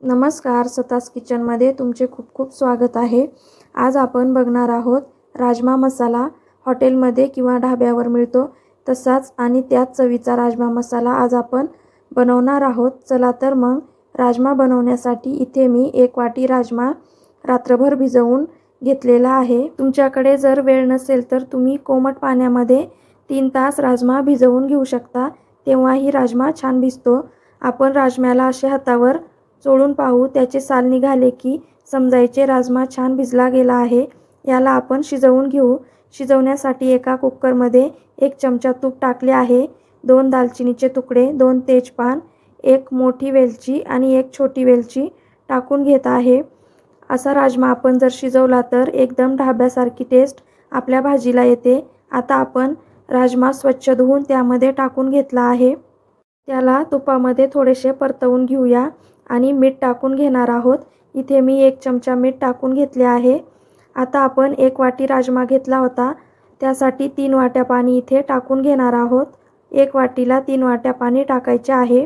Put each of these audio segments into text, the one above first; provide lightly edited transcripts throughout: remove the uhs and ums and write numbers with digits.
नमस्कार, सतास किचनमध्ये तुमचे खूप खूप स्वागत आहे। आज आपण बघणार आहोत राजमा मसाला। हॉटेलमध्ये किंवा ढाब्यावर मिळतो तसाच आणि त्याच चवीचा राजमा मसाला आज आपण बनवणार आहोत। चला तर मग राजमा बनवण्यासाठी इथे मी 1 वाटी राजमा रात्रभर भिजवून घेतलेला आहे। तुमच्याकडे जर वेळ नसेल तर तुम्ही कोमट पाण्यामध्ये 3 तास राजमा भिजवून घेऊ शकता, तेव्हाही राजमा छान भिजतो। आपण राजम्याला असे हातावर चोळून पाहू, त्याचे साल निघाले की समजायचे राजमा छान भिजला गेला आहे। याला आपण शिजवून घेऊ। शिजवण्यासाठी एका कुकरमध्ये 1 चमचा तूप टाकले आहे, 2 दालचिनीचे तुकडे, 2 तेजपान, 1 मोठी वेलची आणि 1 छोटी वेलची टाकून घेत आहे। असा राजमा आपण जर शिजवला तर एकदम ढाब्यासारखी टेस्ट आपल्या भाजीला येते। आता आपण राजमा स्वच्छ धुवून त्यामध्ये टाकून घेतला आहे। त्याला तुपामध्ये थोडेसे परतवून घेऊया आणि मीठ टाकून घेणार आहोत। इथे मी 1 चमचा मीठ टाकून घेतले आहे। आता आपण 1 वाटी राजमा घेतला होता, त्यासाठी 3 वाट्या पाणी इथे टाकून घेणार आहोत। 1 वाटीला 3 वाट्या पाणी टाकायचे आहे।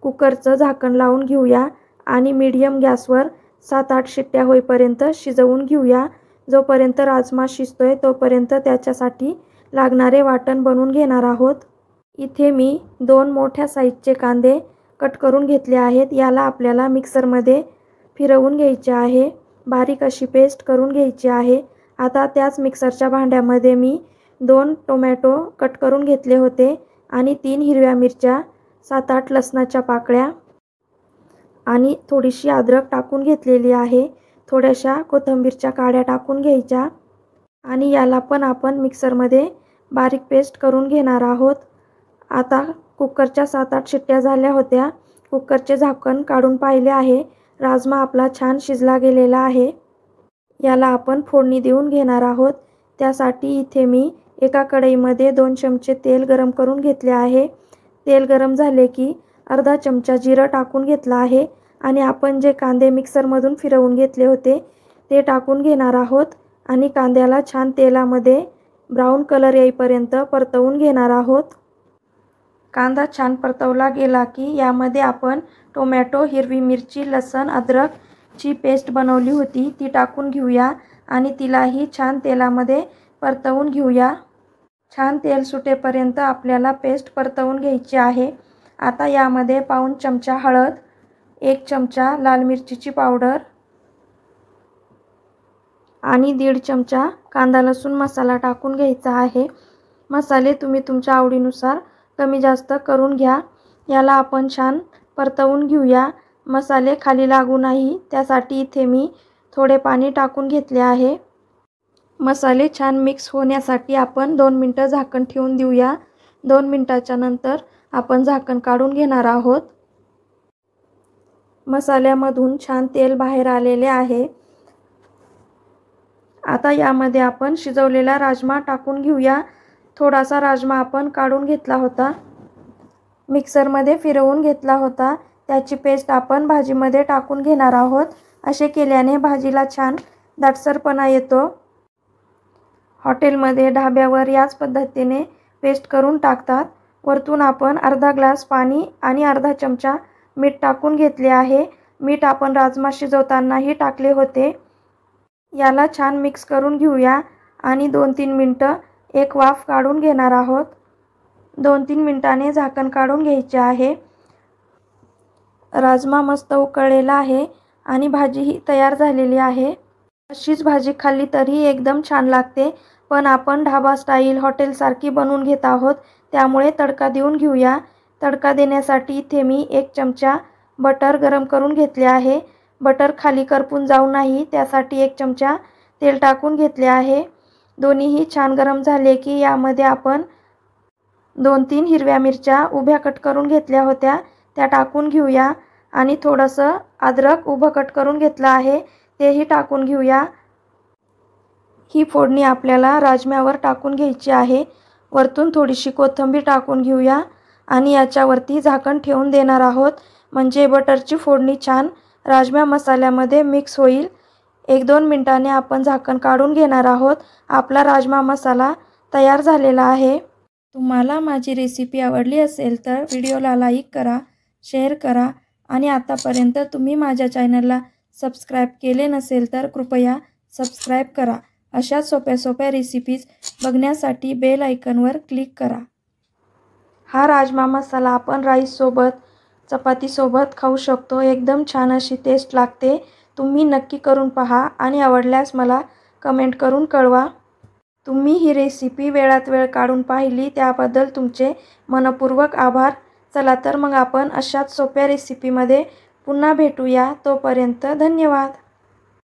कुकरचं झाकण लावून घेऊया आणि मीडियम गॅसवर 7-8 शिट्ट्या होईपर्यंत शिजवून घेऊया। जोपर्यंत राजमा शिजतोय तोपर्यंत त्याच्यासाठी लागणारे वाटण बनवून घेणार आहोत। इथे मी 2 मोठ्या साईजचे कांदे कट करून घेतले आहेत। याला आपल्याला मिक्सरमध्ये फिरवून घ्यायचे आहे, बारीक अशी पेस्ट करून घ्यायची आहे। आता त्याच मिक्सरच्या भांड्यामध्ये मी 2 टोमॅटो कट करून घेतले होते आणि 3 हिरव्या मिरच्या, 7-8 लसणाच्या पाकळ्या आणि थोडीशी अद्रक टाकून घेतलेली आहे। थोड्याशा कोथिंबीरच्या काड्या टाकून घ्यायच्या आणि याला पण आपण मिक्सरमध्ये बारीक पेस्ट करून घेणार आहोत। आता कुकरच्या 7-8 शिट्ट्या झाल्या होत्या। कुकरचे झाकण काढून पाहिले आहे, राजमा आपला छान शिजला गेलेला आहे। याला आपण फोडणी देऊन घेणार आहोत। त्यासाठी इथे मी एका कढईमध्ये 2 चमचे तेल गरम करून घेतले आहे। तेल गरम झाले की अर्धा चमचा जिरं टाकून घेतला आहे आणि आपण जे कांदे मिक्सरमधून फिरवून घेतले होते ते टाकून घेणार आहोत आणि कांद्याला छान तेलामध्ये ब्राऊन कलर येईपर्यंत परतवून घेणार आहोत। कांदा छान परतवला गेला की यामध्ये आपण टोमॅटो, हिरवी मिरची, लसण, अद्रकची पेस्ट बनवली होती ती टाकून घेऊया आणि तिलाही छान तेलामध्ये परतवून घेऊया। छान तेल सुटेपर्यंत आपल्याला पेस्ट परतवून घ्यायची आहे। आता यामध्ये पाऊण चमचा हळद, 1 चमचा लाल मिरचीची पावडर आणि 1.5 चमचा कांदा लसूण मसाला टाकून घ्यायचा आहे। मसाले तुम्ही तुमच्या आवडीनुसार कमी जास्त करून घ्या। याला आपण छान परतवून घेऊया, मसाले खाली लागू नाही त्यासाठी इथे मी थोडे पाणी टाकून घेतले आहे। मसाले छान मिक्स होण्यासाठी आपण 2 मिनिटं झाकण ठेवून देऊया। 2 मिनिटाच्या नंतर आपण झाकण काढून घेणार आहोत। मसाल्यामधून छान तेल बाहेर आलेले आहे। आता यामध्ये आपण शिजवलेला राजमा टाकून घेऊया। थोडासा राजमा आपण काढून घेतला होता, मिक्सरमध्ये फिरवून घेतला होता, त्याची पेस्ट आपण भाजीमध्ये टाकून घेणार आहोत। असे केल्याने भाजीला छान दाटसरपणा येतो। हॉटेलमध्ये ढाब्यावर याच पद्धतीने पेस्ट करून टाकतात। वरतून आपण अर्धा ग्लास पाणी आणि अर्धा चमचा मीठ टाकून घेतले आहे। मीठ आपण राजमा शिजवतानाही टाकले होते। याला छान मिक्स करून घेऊया आणि 2-3 मिनिटं एक वाफ काढून घेणार आहोत। 2-3 मिनिटांनी झाकण काढून घ्यायचे आहे। राजमा मस्त उकळलेला आहे आणि भाजीही तयार झालेली आहे। अशीच भाजी खाल्ली तरी एकदम छान लागते, पण आपण ढाबा स्टाईल हॉटेलसारखी बनवून घेत आहोत, त्यामुळे तडका देऊन घेऊया। तडका देण्यासाठी इथे मी 1 चमचा बटर गरम करून घेतले आहे। बटर खाली करपून जाऊ नाही त्यासाठी 1 चमचा तेल टाकून घेतले आहे। दोन्हीही छान गरम झाले की यामध्ये आपण 2-3 हिरव्या मिरच्या उभ्या कट करून घेतल्या होत्या त्या टाकून घेऊया आणि थोडंसं अद्रक उभं कट करून घेतलं आहे तेही टाकून घेऊया। ही फोडणी आपल्याला राजम्यावर टाकून घ्यायची आहे। वरतून थोडीशी कोथिंबीर टाकून घेऊया आणि याच्यावरती झाकण ठेवून देणार आहोत, म्हणजे बटरची फोडणी छान राजमा मसाल्यामध्ये मिक्स होईल। 1-2 मिनिटांनी आपण झाकण काढून घेणार आहोत। आपला राजमा मसाला तयार झालेला आहे। तुम्हाला माझी रेसिपी आवडली असेल तर व्हिडिओला लाईक करा, शेअर करा आणि आतापर्यंत तुम्ही माझ्या चॅनलला सबस्क्राईब केले नसेल तर कृपया सबस्क्राईब करा. अशा सोप्या सोप्या रेसिपीज बघण्यासाठी बेल आयकॉनवर क्लिक करा. हा राजमा मसाला आपण राईससोबत, चपातीसोबत खाऊ शकतो. एकदम छान अशी टेस्ट लागते. तुम्ही नक्की करून पहा आणि आवडल्यास मला कमेंट करून कळवा. तुम्ही ही रेसिपी वेळात वेळ काढून पाहिली त्याबद्दल तुमचे मनपूर्वक आभार. चला तर मग आपण अशाच सोप्या रेसिपीमध्ये पुन्हा भेटूया. तोपर्यंत धन्यवाद.